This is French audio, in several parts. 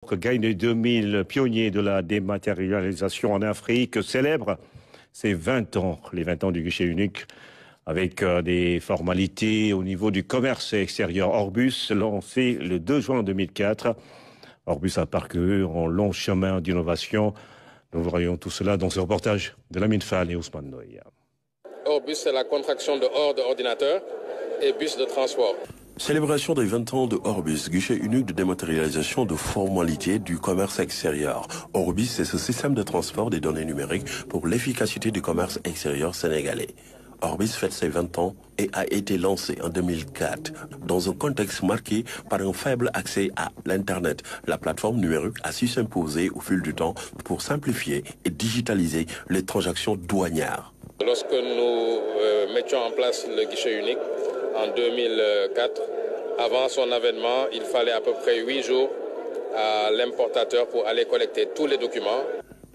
Gaïndé 2000, pionnier de la dématérialisation en Afrique, célèbre ses 20 ans, les 20 ans du guichet unique, avec des formalités au niveau du commerce extérieur. Orbus, lancé le 2 juin 2004. Orbus a parcouru un long chemin d'innovation. Nous voyons tout cela dans ce reportage de Lamine Fall et Ousmane Noya. Orbus, c'est la contraction de hors de ordinateur et bus de transport. Célébration des 20 ans de Orbus, guichet unique de dématérialisation de formalités du commerce extérieur. Orbus, c'est ce système de transport des données numériques pour l'efficacité du commerce extérieur sénégalais. Orbus fête ses 20 ans et a été lancé en 2004 dans un contexte marqué par un faible accès à l'Internet. La plateforme numérique a su s'imposer au fil du temps pour simplifier et digitaliser les transactions douanières. Lorsque nous mettions en place le guichet unique en 2004, avant son avènement, il fallait à peu près 8 jours à l'importateur pour aller collecter tous les documents.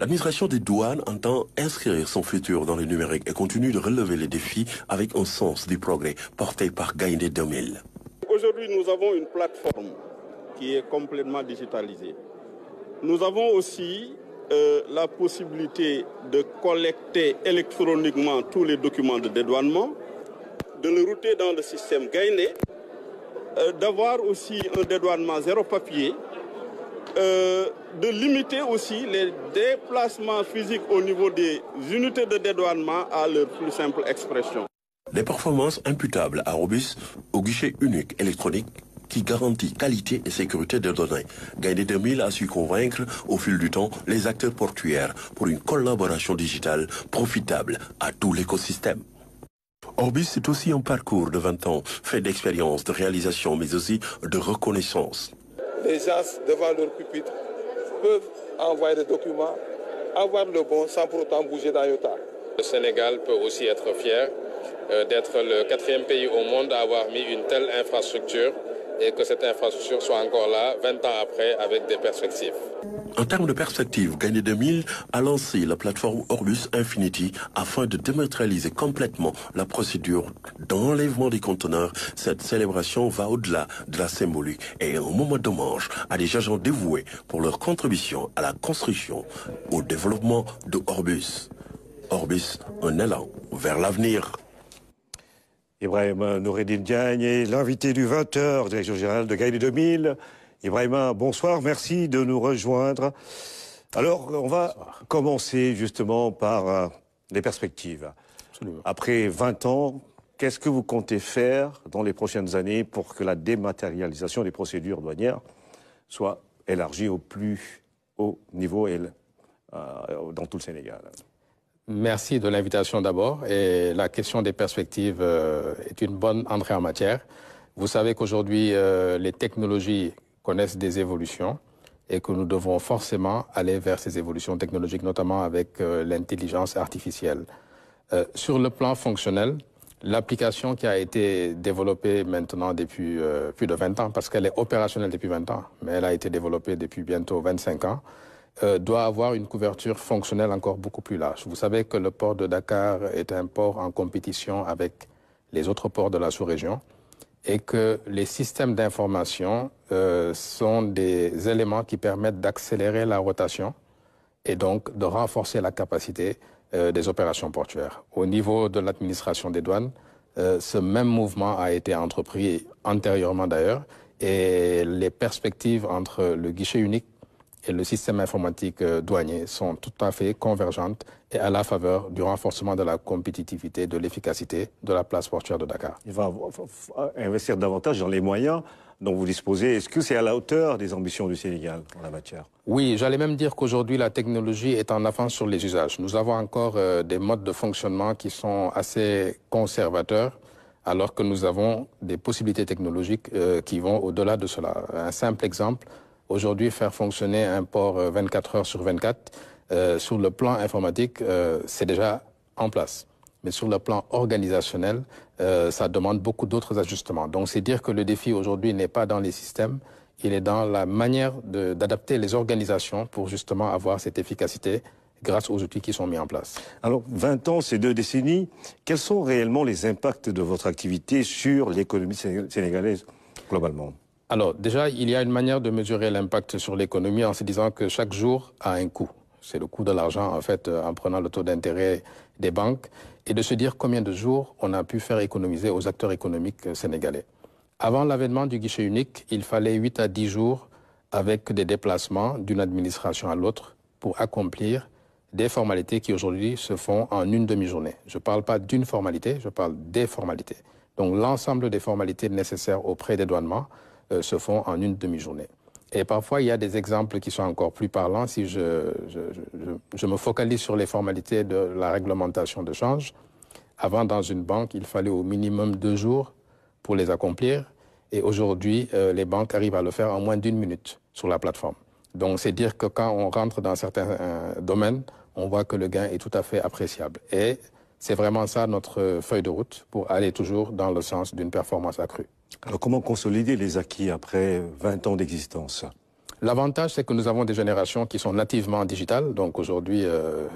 L'administration des douanes entend inscrire son futur dans le numérique et continue de relever les défis avec un sens du progrès porté par Gaïndé 2000. Aujourd'hui, nous avons une plateforme qui est complètement digitalisée. Nous avons aussi la possibilité de collecter électroniquement tous les documents de dédouanement, de le router dans le système Gaïndé, d'avoir aussi un dédouanement zéro papier, de limiter aussi les déplacements physiques au niveau des unités de dédouanement à leur plus simple expression. Les performances imputables à Orbus au guichet unique électronique qui garantit qualité et sécurité des données. Gaïndé 2000 a su convaincre au fil du temps les acteurs portuaires pour une collaboration digitale profitable à tout l'écosystème. Orbus, c'est aussi un parcours de 20 ans, fait d'expérience, de réalisation, mais aussi de reconnaissance. Les gens devant leur pupitre peuvent envoyer des documents, avoir le bon sans pour autant bouger d'Ayota. Le Sénégal peut aussi être fier d'être le 4e pays au monde à avoir mis une telle infrastructure et que cette infrastructure soit encore là 20 ans après avec des perspectives. En termes de perspectives, Gaïndé 2000 a lancé la plateforme Orbus Infinity afin de dématérialiser complètement la procédure d'enlèvement des conteneurs. Cette célébration va au-delà de la symbolique et un moment d'hommage à des agents dévoués pour leur contribution à la construction, au développement de Orbus. Orbus, un élan vers l'avenir. Ibrahima Noureddine Diagne est l'invité du 20h, directeur général de Gaïndé 2000. Ibrahima, bonsoir, merci de nous rejoindre. Alors, on va commencer justement par les perspectives. Absolument. Après 20 ans, qu'est-ce que vous comptez faire dans les prochaines années pour que la dématérialisation des procédures douanières soit élargie au plus haut niveau et dans tout le Sénégal? Merci de l'invitation d'abord. Et la question des perspectives est une bonne entrée en matière. Vous savez qu'aujourd'hui, les technologies connaissent des évolutions et que nous devons forcément aller vers ces évolutions technologiques, notamment avec l'intelligence artificielle. Sur le plan fonctionnel, l'application qui a été développée maintenant depuis plus de 20 ans, parce qu'elle est opérationnelle depuis 20 ans, mais elle a été développée depuis bientôt 25 ans, doit avoir une couverture fonctionnelle encore beaucoup plus large. Vous savez que le port de Dakar est un port en compétition avec les autres ports de la sous-région et que les systèmes d'information sont des éléments qui permettent d'accélérer la rotation et donc de renforcer la capacité des opérations portuaires. Au niveau de l'administration des douanes, ce même mouvement a été entrepris antérieurement d'ailleurs et les perspectives entre le guichet unique et le système informatique douanier sont tout à fait convergentes et à la faveur du renforcement de la compétitivité, de l'efficacité de la place portuaire de Dakar. Il va investir davantage dans les moyens dont vous disposez. Est-ce que c'est à la hauteur des ambitions du Sénégal en la matière? Oui, j'allais même dire qu'aujourd'hui, la technologie est en avance sur les usages. Nous avons encore des modes de fonctionnement qui sont assez conservateurs, alors que nous avons des possibilités technologiques qui vont au-delà de cela. Un simple exemple, aujourd'hui, faire fonctionner un port 24 heures sur 24, sur le plan informatique, c'est déjà en place. Mais sur le plan organisationnel, ça demande beaucoup d'autres ajustements. Donc c'est dire que le défi aujourd'hui n'est pas dans les systèmes, il est dans la manière d'adapter les organisations pour justement avoir cette efficacité grâce aux outils qui sont mis en place. Alors 20 ans, c'est 2 décennies. Quels sont réellement les impacts de votre activité sur l'économie sénégalaise globalement? Alors, déjà, il y a une manière de mesurer l'impact sur l'économie en se disant que chaque jour a un coût. C'est le coût de l'argent, en fait, en prenant le taux d'intérêt des banques, et de se dire combien de jours on a pu faire économiser aux acteurs économiques sénégalais. Avant l'avènement du guichet unique, il fallait 8 à 10 jours avec des déplacements d'une administration à l'autre pour accomplir des formalités qui aujourd'hui se font en une demi-journée. Je ne parle pas d'une formalité, je parle des formalités. Donc l'ensemble des formalités nécessaires au prédédouanement se font en une demi-journée. Et parfois, il y a des exemples qui sont encore plus parlants. Si je me focalise sur les formalités de la réglementation de change, avant, dans une banque, il fallait au minimum 2 jours pour les accomplir. Et aujourd'hui, les banques arrivent à le faire en moins d'1 minute sur la plateforme. Donc, c'est dire que quand on rentre dans certains domaines, on voit que le gain est tout à fait appréciable. Et c'est vraiment ça notre feuille de route pour aller toujours dans le sens d'une performance accrue. Alors, comment consolider les acquis après 20 ans d'existence? L'avantage, c'est que nous avons des générations qui sont nativement digitales. Donc aujourd'hui,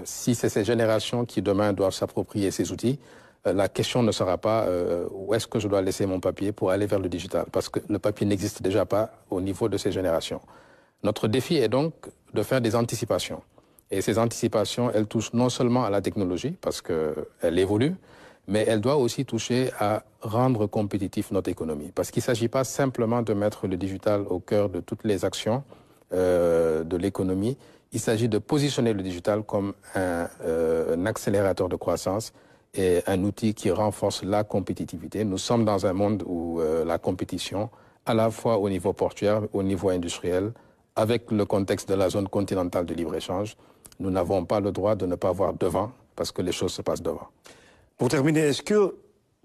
si c'est ces générations qui demain doivent s'approprier ces outils, la question ne sera pas où est-ce que je dois laisser mon papier pour aller vers le digital, parce que le papier n'existe déjà pas au niveau de ces générations. Notre défi est donc de faire des anticipations. Et ces anticipations, elles touchent non seulement à la technologie, parce qu'elle évolue, mais elle doit aussi toucher à rendre compétitif notre économie. Parce qu'il ne s'agit pas simplement de mettre le digital au cœur de toutes les actions de l'économie. Il s'agit de positionner le digital comme un accélérateur de croissance et un outil qui renforce la compétitivité. Nous sommes dans un monde où la compétition, à la fois au niveau portuaire, au niveau industriel, avec le contexte de la zone continentale de libre-échange, nous n'avons pas le droit de ne pas voir devant, parce que les choses se passent devant. Pour terminer, est-ce que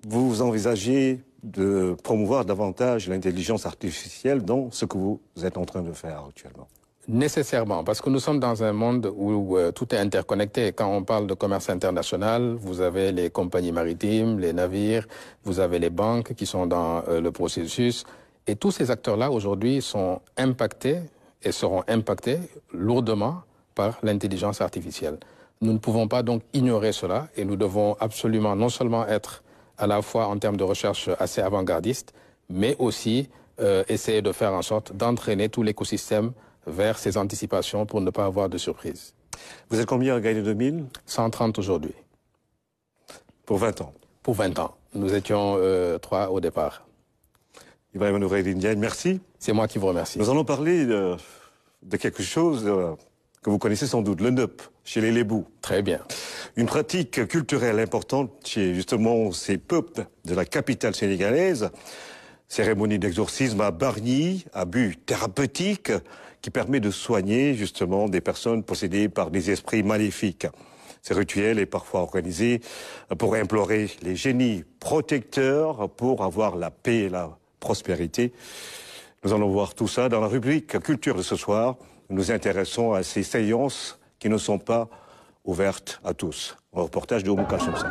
vous envisagez de promouvoir davantage l'intelligence artificielle dans ce que vous êtes en train de faire actuellement? Nécessairement, parce que nous sommes dans un monde où tout est interconnecté. Quand on parle de commerce international, vous avez les compagnies maritimes, les navires, vous avez les banques qui sont dans le processus. Et tous ces acteurs-là, aujourd'hui, sont impactés et seront impactés lourdement par l'intelligence artificielle. Nous ne pouvons pas donc ignorer cela et nous devons absolument non seulement être à la fois en termes de recherche assez avant-gardiste, mais aussi essayer de faire en sorte d'entraîner tout l'écosystème vers ces anticipations pour ne pas avoir de surprise. Vous êtes combien à gagner 2000? 130 aujourd'hui. Pour 20 ans? Pour 20 ans. Nous étions 3 au départ. Ibrahima Noureddine Diagne, merci. C'est moi qui vous remercie. Nous allons parler de quelque chose que vous connaissez sans doute, le NEP, chez les Lébous. Très bien. Une pratique culturelle importante chez justement ces peuples de la capitale sénégalaise. Cérémonie d'exorcisme à Bargny, à but thérapeutique, qui permet de soigner justement des personnes possédées par des esprits maléfiques. Ce rituel est parfois organisé pour implorer les génies protecteurs pour avoir la paix et la prospérité. Nous allons voir tout ça dans la rubrique Culture de ce soir. Nous nous intéressons à ces séances qui ne sont pas ouvertes à tous. Un reportage de Oumou Kalsoumsa.